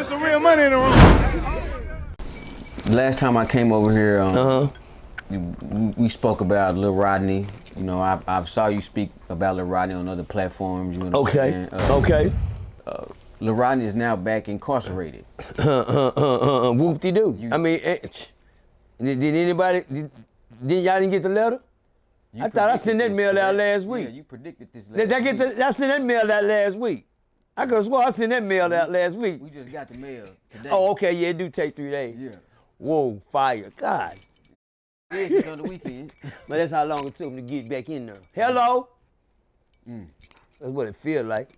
There's some real money in the room. Last time I came over here, we spoke about Lil Rodney. You know, I saw you speak about Lil Rodney on other platforms. You know what I'm saying? Okay. Lil Rodney is now back incarcerated. Whoop-de-doo. I mean, did anybody, y'all didn't get the letter? I thought I sent that mail out last week. Yeah, you predicted this last week. I sent that mail out last week. I could have swore I sent that mail out last week. We just got the mail today. Oh, okay, yeah, it do take 3 days. Yeah. Whoa, fire, God. It's on the weekend. But that's how long it took me to get back in there. Hello? That's what it feels like.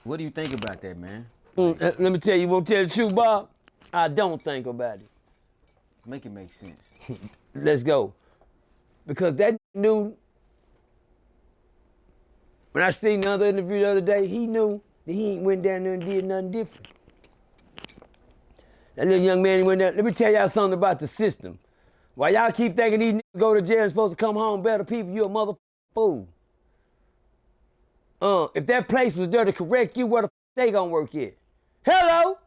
What do you think about that, man? Let me tell you, want to tell the truth, Bob? I don't think about it. Make it make sense. Let's go. Because that knew, when I seen the other interview the other day, he knew that he ain't went down there and did nothing different. That little young man, he went down. Let me tell y'all something about the system. While y'all keep thinking these niggas go to jail and supposed to come home better people, you a motherfucking fool. If that place was there to correct you, where the they gonna work at? Hello?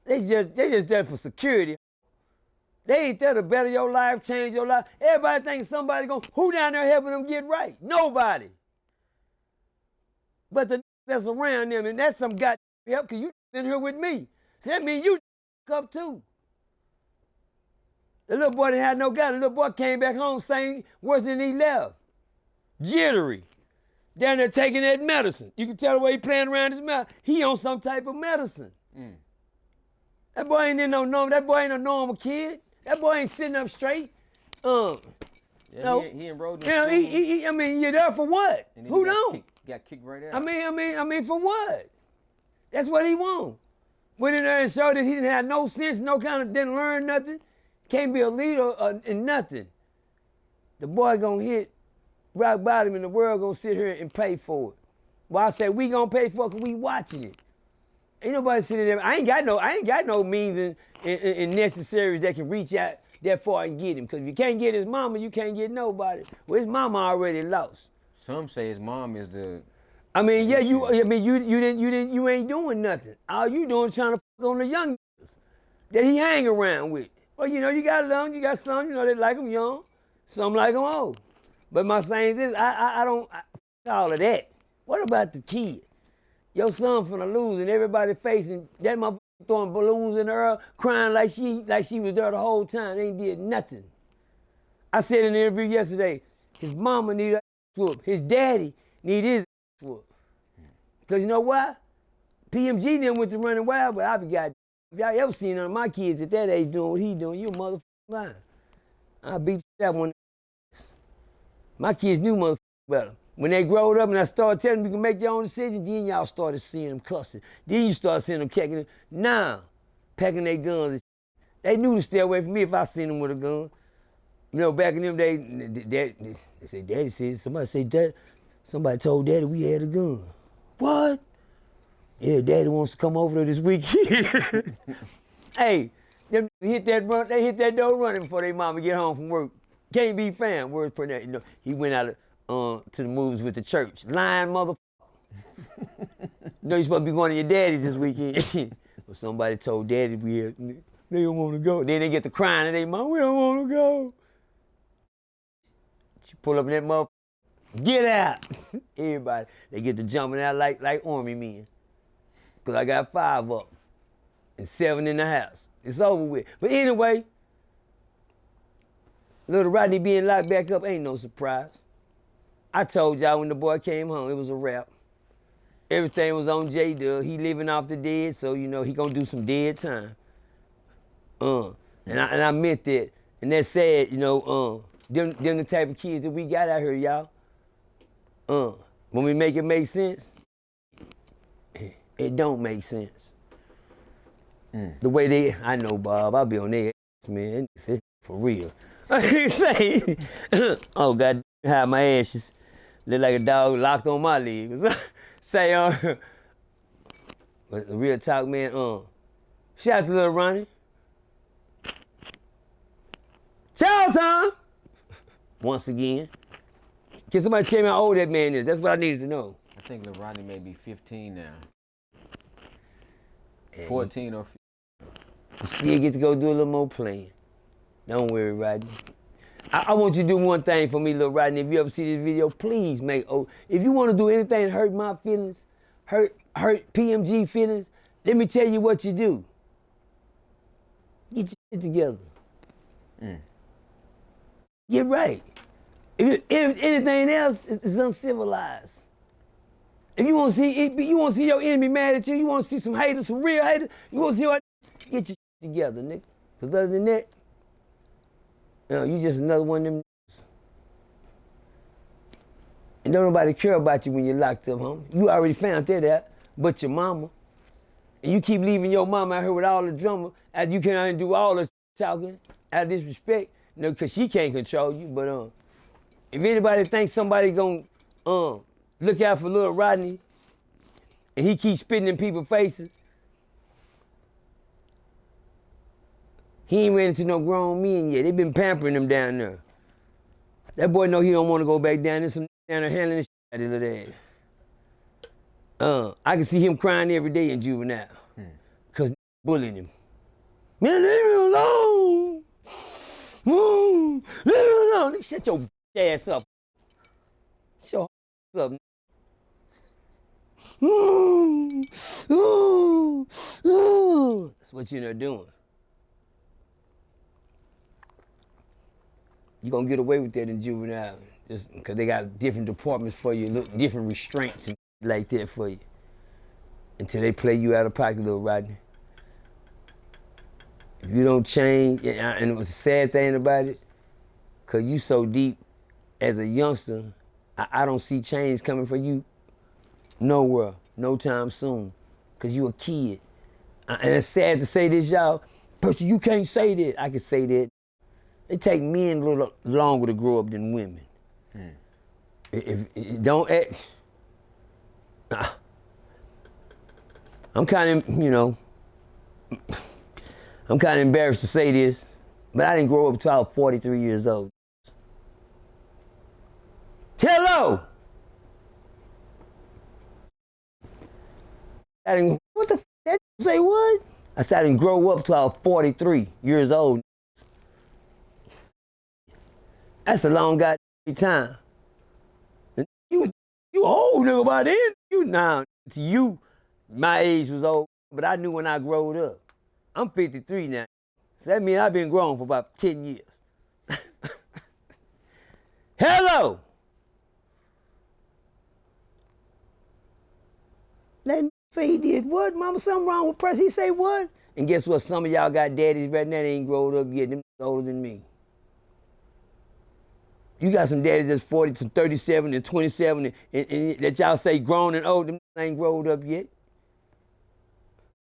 They just there for security. They ain't there to better your life, change your life. Everybody thinks somebody who down there helping them get right? Nobody. But the that's around them, and that's some goddamn help, because you in here with me. So that means you up too. The little boy didn't have no guy. The little boy came back home saying worse than he left. Jittery. Down there taking that medicine. You can tell the way he playing around his mouth. He on some type of medicine. That boy ain't in no normal. That boy ain't a normal kid. That boy ain't sitting up straight. Yeah, he enrolled in school. I mean, you're there for what? Who don't? Got kicked right out. I mean, for what? That's what he want. Went in there and showed that he didn't have no sense, didn't learn nothing. Can't be a leader in nothing. The boy gonna hit rock bottom and the world gonna sit here and pay for it. Well, I say we gonna pay for it because we watching it. Ain't nobody sitting there. I ain't got no means and necessaries that can reach out that far and get him. Because if you can't get his mama, you can't get nobody. Well, his mama already lost. Some say his mom is the. I mean, yeah, you ain't doing nothing. All you doing is trying to fuck on the young that he hang around with. Well, you know, you got some, they like them young, some like them old. But my saying is, I don't all of that. What about the kid? Your son finna lose and everybody facing that motherfucker throwing balloons in her, crying like she was there the whole time. They ain't did nothing. I said in the interview yesterday, his mama need a whoop. His daddy need his whoop. Because you know why? PMG then went to running wild, but I be goddamn. If y'all ever seen none of my kids at that age doing what he doing, you a motherfucking lying. I beat that one. My kids knew motherfucking better. When they growed up and I started telling them you can make your own decision, then y'all started seeing them cussing. Then you started seeing them kicking them. Now, packing their guns. They knew to stay away from me if I seen them with a gun. You know, back in them days, they said, Daddy said, somebody told Daddy we had a gun. What? Yeah, Daddy wants to come over there this weekend. Hey, they hit that door running before their mama get home from work. Can't be found. Words per night. You know, he went out to the movies with the church. Lying motherfucker. You know you're supposed to be going to your daddy's this weekend. But somebody told Daddy they don't want to go. Then they get to crying and they mom, we don't want to go. She pull up in that motherfucker. Get out. Everybody. They get to jumping out like army men. Because I got 5 up and 7 in the house. It's over with. But anyway, little Rodney being locked back up ain't no surprise. I told y'all when the boy came home, it was a wrap. Everything was on J-Dub. He living off the dead, so you know he gonna do some dead time. And I meant that. And that's sad, you know, them the type of kids that we got out here, y'all. When we make it make sense, it don't make sense. The way I know, Bob, I'll be on their ass, man. It's for real. Say, oh, God, hide my ashes. Look like a dog locked on my legs. Say, but the real talk, man, shout out to little Ronnie. Shout time! Once again. Can somebody tell me how old that man is? That's what I needed to know. I think Lil Rodney may be 15 now. 14 or 15. You still get to go do a little more playing. Don't worry, Rodney. I want you to do one thing for me, little Rodney. If you ever see this video, please if you want to do anything to hurt my feelings, hurt PMG feelings, let me tell you what you do. Get your shit together. Get right. If anything else, it's uncivilized. If you want to see your enemy mad at you, you want to see some haters, some real haters, you want to see what, get your shit together, nigga. Because other than that, you just another one of them. And don't nobody care about you when you're locked up, homie. You already found that out, but your mama. And you keep leaving your mama out here with all the drama, and you can't do all the talking out of disrespect, because she can't control you. But if anybody thinks somebody gonna look out for little Rodney, and he keeps spitting in people's faces, he ain't ran into no grown men yet. They been pampering him down there. That boy know he don't want to go back down there. Some down there handling his shit out of little ass. I can see him crying every day in juvenile. Cause bullying him. Man, leave me alone. Leave me alone. Shut your ass up. Shut your ass up. That's what you're not doing. You're gonna get away with that in juvenile, just because they got different departments for you, different restraints and like that for you. Until they play you out of pocket, little Rodney. If you don't change, and the sad thing about it, because you so deep as a youngster, I don't see change coming for you nowhere, no time soon, because you a kid. And it's sad to say this, y'all, Percy, you can't say that. I can say that. It take men a little longer to grow up than women. If don't act, I'm kind of, I'm kind of embarrassed to say this, but I didn't grow up until I was 43 years old. Hello! What the f***? That say what? I said I didn't grow up till I was 43 years old. That's a long goddamn time. You old nigga by then. To you, my age was old, but I knew when I growed up. I'm 53 now. So that means I've been grown for about 10 years. Hello! Let me say he did what? Mama, something wrong with Percy? He say what? And guess what? Some of y'all got daddies right now that ain't grown up yet. Them older than me. You got some daddies that's 40 to 37 and 27 and that y'all say grown and old, them ain't grown up yet.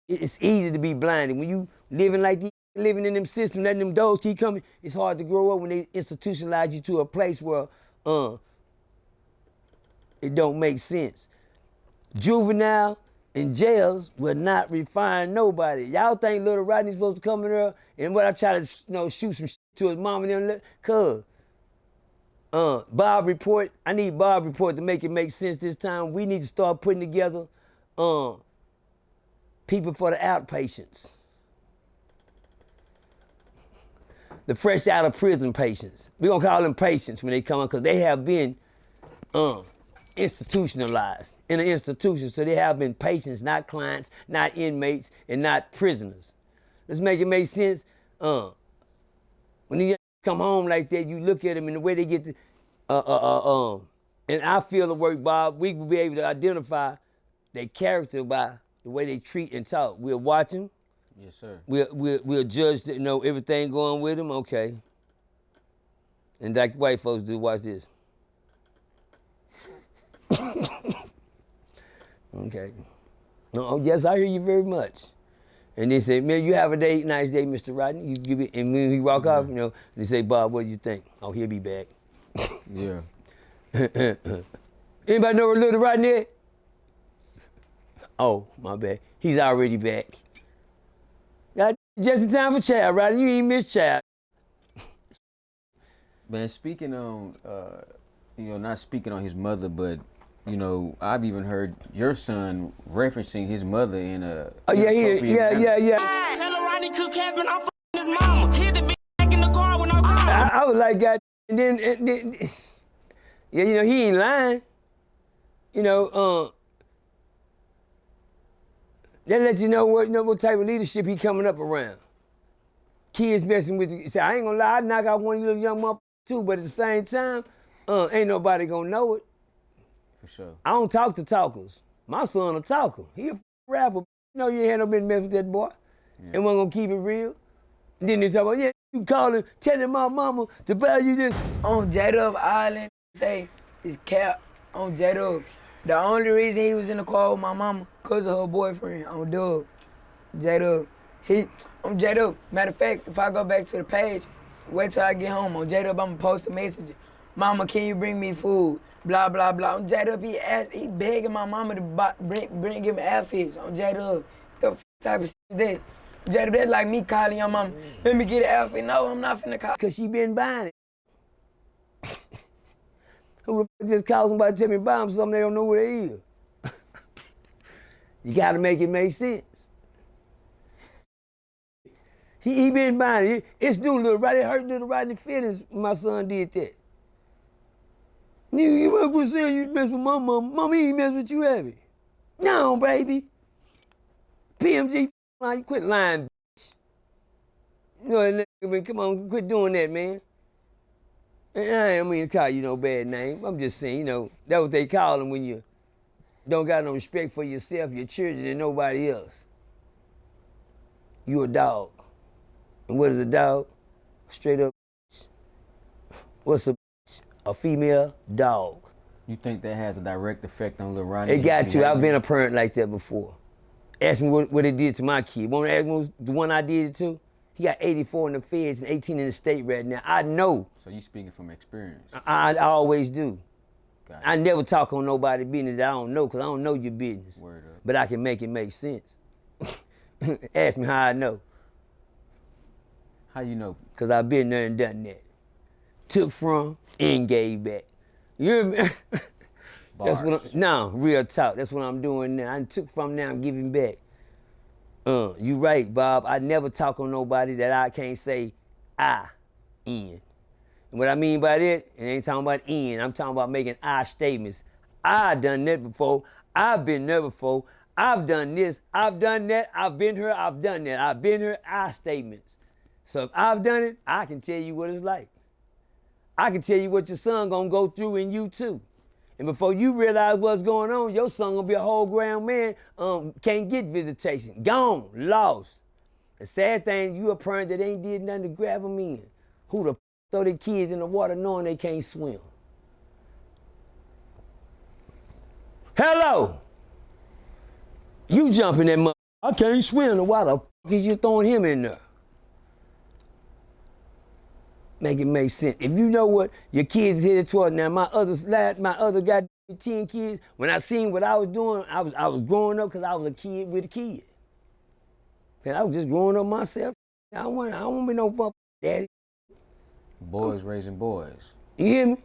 It's easy to be blinded. When you living like you living in them systems, letting them doors keep coming, it's hard to grow up when they institutionalize you to a place where it don't make sense. Juvenile and jails will not refine nobody. Y'all think little Rodney's supposed to come in there and what I try to shoot some shit to his mom and them, cuz. Bob report, I need Bob report to make it make sense this time. We need to start putting together people for the outpatients. The fresh out of prison patients. We're gonna call them patients when they come on because they have been institutionalized in an institution. So they have been patients, not clients, not inmates, and not prisoners. Let's make it make sense. When you come home like that, you look at them and the way they get to, and I feel the work, Bob, we will be able to identify their character by the way they treat and talk. We'll watch them. Yes, sir. We'll judge, everything going with them, okay. And like the white folks do, watch this. Okay. Oh, yes, I hear you very much. And they say, man, you have a nice day, Mr. Rodney. You give it, and when he walk off, they say, Bob, what do you think? Oh, he'll be back. Yeah. Anybody know where little Rodney is? Oh, my bad. He's already back. Got just in time for child, Rodney. You ain't missed child. Man, speaking on, not speaking on his mother, but you know, I've even heard your son referencing his mother in a. Oh yeah, yeah. Tell Rodney cook cabin, I'm his mama. Hit the back in the car with no car. I was like, God, and then, yeah, you know, he ain't lying. You know, that lets you know what type of leadership he coming up around. Kids messing with you. Say, I ain't gonna lie, I knock out one of you little young motherfuckers too, but at the same time, ain't nobody gonna know it. For sure. I don't talk to talkers. My son a talker. He a rapper. You know you ain't had no business messing with that boy. Yeah. And we're gonna keep it real. And then they talk about, yeah, you calling, telling my mama to buy you this. On J-Dub Island, say, it's cap on J-Dub. The only reason he was in the car with my mama, cause of her boyfriend on Dub. J-Dub. On J-Dub, matter of fact, if I go back to the page, wait till I get home. On J-Dub, I'm gonna post a message. Mama, can you bring me food? Blah, blah, blah. On J-Dub, he begging my mama to bring him outfits. On J-Dub, the type of shit is that? J-Dub, that's like me calling your mama, let me get an outfit. No, I'm not finna call. Cause she been buying it. Who the just call somebody to tell me to buy them something they don't know what it is? You gotta make it make sense. He been buying it. It's new little Rodney, hurt little Rodney feelings when my son did that. You must be saying you mess with my mama. Mama ain't mess with you, have you? No, baby. PMG, you quit lying, bitch. You know, come on, quit doing that, man. And I ain't mean to call you no bad name. I'm just saying, you know, that's what they call them when you don't got no respect for yourself, your children, and nobody else. You a dog. And what is a dog? Straight up, what's a female dog. You think that has a direct effect on Lil Rodney? It got to. I've been a parent like that before. Ask me what it did to my kid. Want to ask me the one I did it to? He got 84 in the feds and 18 in the state right now. I know. So you speaking from experience? I always do. Gotcha. I never talk on nobody's business that I don't know, because I don't know your business. Word up. But I can make it make sense. Ask me how I know. How you know? Because I've been there and done that. Took from and gave back. You remember? That's what no, real talk. That's what I'm doing now. I took from, now I'm giving back. You right, Bob. I never talk on nobody that I can't say I in. And what I mean by that, it ain't talking about in. I'm talking about making I statements. I done that before. I've been there before. I've done this. I've done that. I've been here. I've done that. I've been here. I statements. So if I've done it, I can tell you what it's like. I can tell you what your son gonna go through, and you too. And before you realize what's going on, your son gonna be a whole grown man, can't get visitation. Gone, lost. The sad thing, you a parent that ain't did nothing to grab them in. Who the throw their kids in the water knowing they can't swim? Hello! You jumping that mother. I can't swim, why the is you throwing him in there? Make it make sense. If you know what your kids is headed toward now, my other goddamn 10 kids, when I seen what I was doing, I was growing up because I was a kid with a kid. And I was just growing up myself. I don't want to be no fuck daddy. Boys raising boys. You hear me?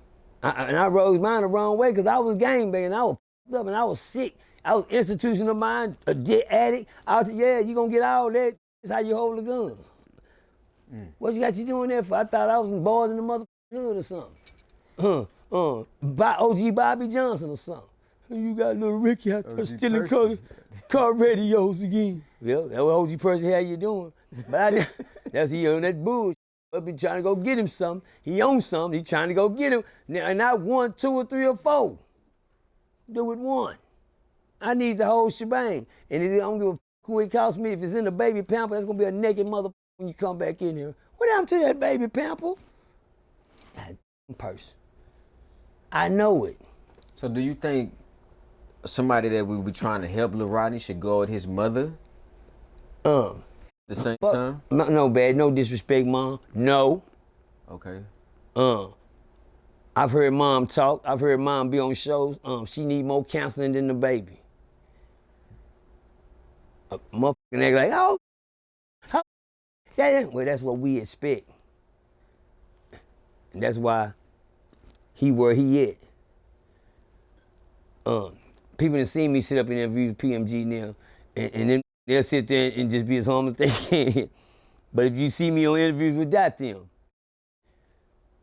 And I raised mine the wrong way because I was gangbanging. I was up and I was sick. I was institutional mind, a addict. I was, yeah, you gonna get all that. That's how you hold a gun. What you got you doing that for? I thought I was in boys in the motherfucking hood or something. By OG Bobby Johnson or something. You got little Ricky out there stealing car radios again. Well, that's what OG Percy how you doing. But that's he on that bullshit. I've been trying to go get him something. He owns something. He trying to go get him. Now, not 1, 2, or 3, or 4. Do it one. I need the whole shebang. And I don't give a who it costs me. If it's in the baby pamper, that's gonna be a naked motherfucker when you come back in here. What happened to that baby pamper? That person. I know it. So do you think somebody that we be trying to help Lil Rodney should go with his mother? At the same time? No bad, no disrespect, Mom. No. Okay. I've heard Mom talk. I've heard Mom be on shows. She need more counseling than the baby. Motherfucking act like, oh, yeah. Well, that's what we expect. And that's why he where he at. People that see me sit up in interviews with PMG now, and then they'll sit there and just be as harmless as they can. But if you see me on interviews with that them,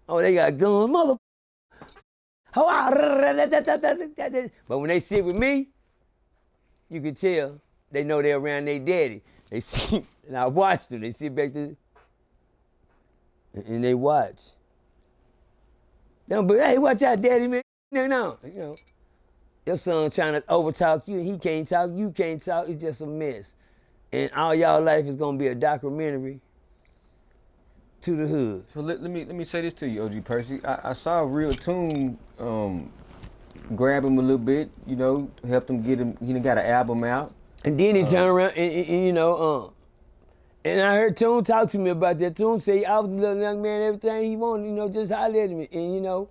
oh, they got guns, mother. But when they sit with me, you can tell they know they're around their daddy. They see, and I watch them. They sit back there, and they watch. Don't be, hey, watch out, daddy, man. No, you know. Your son trying to overtalk you, and he can't talk, you can't talk. It's just a mess. And all y'all life is gonna be a documentary to the hood. So let me say this to you, OG Percy. I saw Real Tune grab him a little bit, you know, helped him get him. He got an album out. And then he turned around and you know, and I heard Tune talk to me about that. Tune say I was a little young man, everything he wanted, you know, just holler at me. And you know,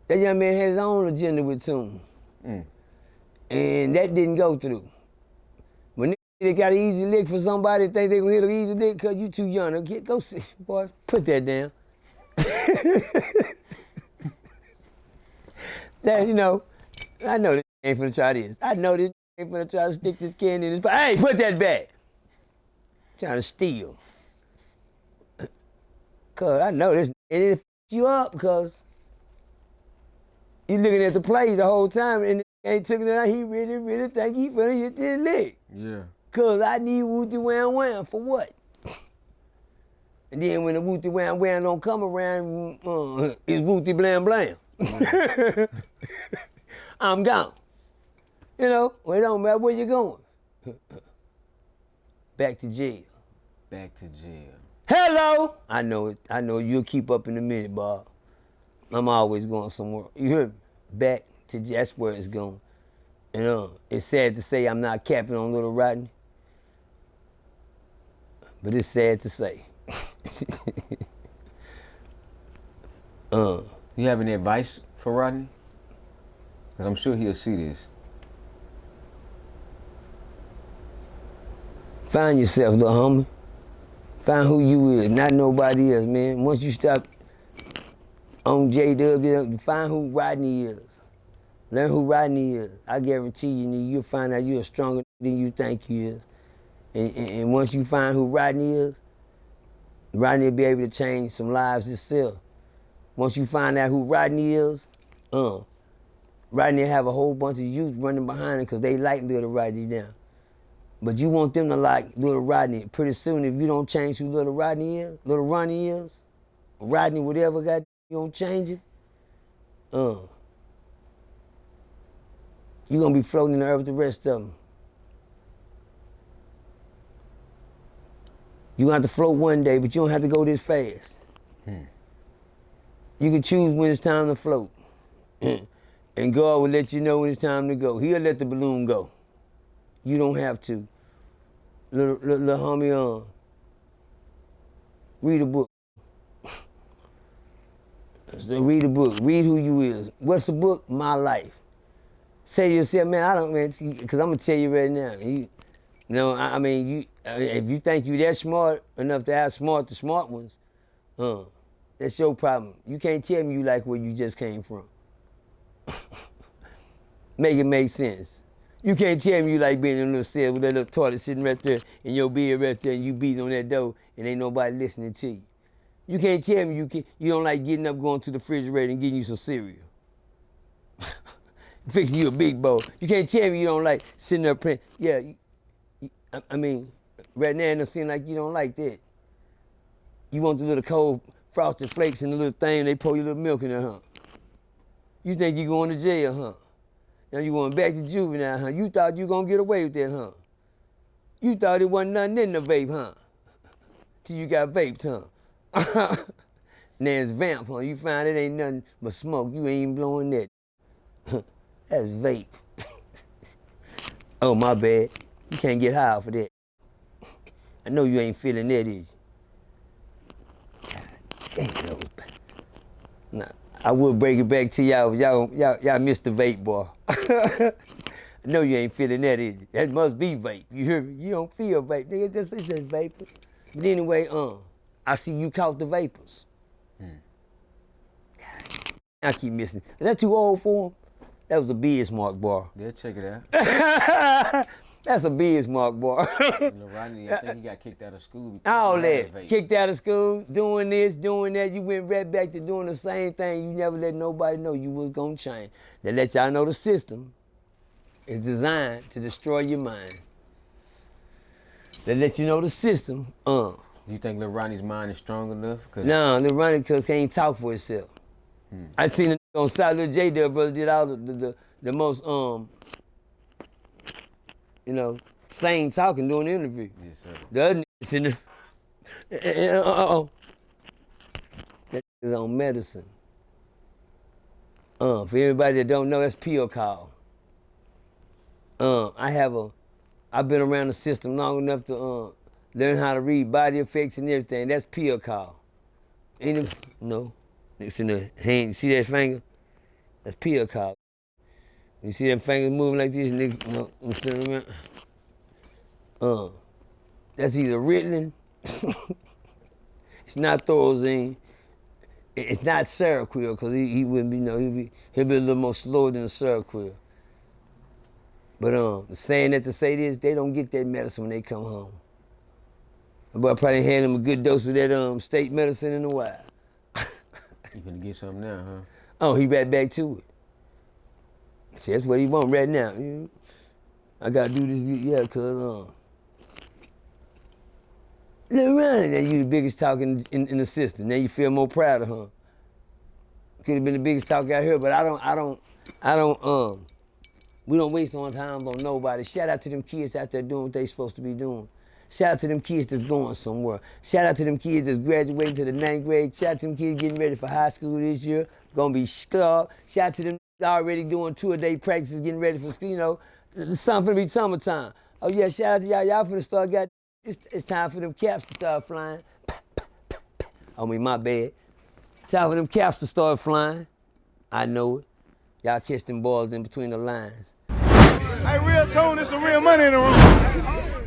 that young man had his own agenda with Tune. And that didn't go through. When they got an easy lick for somebody, think they gonna hit an easy lick because you too young. Go see, boy, put that down. That, you know, I know this ain't finna try this. I know this ain't finna try to stick this can in his pocket. Hey, put that back. Trying to steal. Cause I know this, and it f you up because you looking at the plays the whole time and ain't took it out. He really think he finna hit this lick. Yeah. Cause I need Wooty Wham Wham for what? And then when the Wooty Wham Wham don't come around, it's Wooty Blam Blam. I'm gone. You know, well, it don't matter where you going. Back to jail. Back to jail. Hello! I know it. I know you'll keep up in a minute, Bob. I'm always going somewhere. You hear me? Back to jail. That's where it's going. And it's sad to say I'm not capping on little Rodney. But it's sad to say. You have any advice for Rodney? Because I'm sure he'll see this. Find yourself, little homie. Find who you is, not nobody else, man. Once you stop on J-Dub, find who Rodney is. Learn who Rodney is. I guarantee you'll find out you're stronger than you think you is. And once you find who Rodney is, Rodney will be able to change some lives himself. Once you find out who Rodney is, Rodney will have a whole bunch of youth running behind him because they like little Rodney now. But you want them to like little Rodney. Pretty soon, if you don't change who little Rodney is, Rodney, whatever, you don't change it, you're gonna be floating in the earth with the rest of them. You're gonna have to float one day, but you don't have to go this fast. You can choose when it's time to float. And God will let you know when it's time to go. He'll let the balloon go. You don't have to. Little homie, read a book. So read a book. Read who you is. What's the book? My life. Say to yourself, man, because I'm going to tell you right now. If you think you that smart enough to outsmart the smart ones, that's your problem. You can't tell me you like where you just came from. Make it make sense. You can't tell me you like being in a little cell with that little toilet sitting right there and your bed right there and you beating on that door and ain't nobody listening to you. You can't tell me you don't like getting up, going to the refrigerator and getting you some cereal. Fixing you a big bowl. You can't tell me you don't like sitting there playing. Yeah, right now it don't seem like you don't like that. You want the little cold frosted flakes and the little thing they pour your little milk in there, huh? You think you going to jail, huh? Now you going back to juvenile, huh? You thought you gonna get away with that, huh? You thought it wasn't nothing in the vape, huh? Till you got vaped, huh? Now it's vamp, huh? You find it ain't nothing but smoke. You ain't even blowing that. That's vape. Oh, my bad. You can't get high for that. I know you ain't feeling that, is you? Damn, nah. I will break it back to y'all. Y'all missed the vape, boy. I know you ain't feeling that, is you? That must be vape. You hear me? You don't feel vape. Nigga, it's just vapors. But anyway, I see you caught the vapors. I keep missing. Is that too old for him? That was a Bismarck bar. Yeah, check it out. That's a Bismarck bar. Rodney, I think he got kicked out of school. All that. Kicked out of school, doing this, doing that. You went right back to doing the same thing. You never let nobody know you was gonna change. They let y'all know the system is designed to destroy your mind. They let you know the system. Do you think Lil Rodney's mind is strong enough? No, Lil Rodney can't talk for himself. I seen it on South Lil J Dub, brother, did all the most you know, sane talking during the interview. Yes, sir. The other niggas in there, that is on medicine. For everybody that don't know, that's pill call. I've been around the system long enough to learn how to read body effects and everything. That's pill call. No, it's in the hand. You see that finger? That's pill call. You see them fingers moving like this, nigga? That's either Ritalin. It's not Thorazine. It's not Seroquel, because he wouldn't be, he'll be a little more slower than a Seroquel. But saying that to say this, they don't get that medicine when they come home. But I probably hand them a good dose of that state medicine in a while. You gonna get something now, huh? Oh, he right back to it. See, that's what he want right now. I gotta do this, yeah, cause Lil Rodney, now you the biggest talk in the system. Now you feel more proud of her. Could have been the biggest talk out here, but we don't waste our time on nobody. Shout out to them kids out there doing what they supposed to be doing. Shout out to them kids that's going somewhere. Shout out to them kids that's graduating to the 9th grade. Shout out to them kids getting ready for high school this year. Gonna be scarred. Shout out to them already doing 2-a-day practices, getting ready for school. It's something to be summertime. Oh yeah, shout out to y'all. Y'all finna start it's time for them caps to start flying. I mean, my bad. Time for them caps to start flying. I know it. Y'all catch them balls in between the lines. Hey, real tone, it's some real money in the room.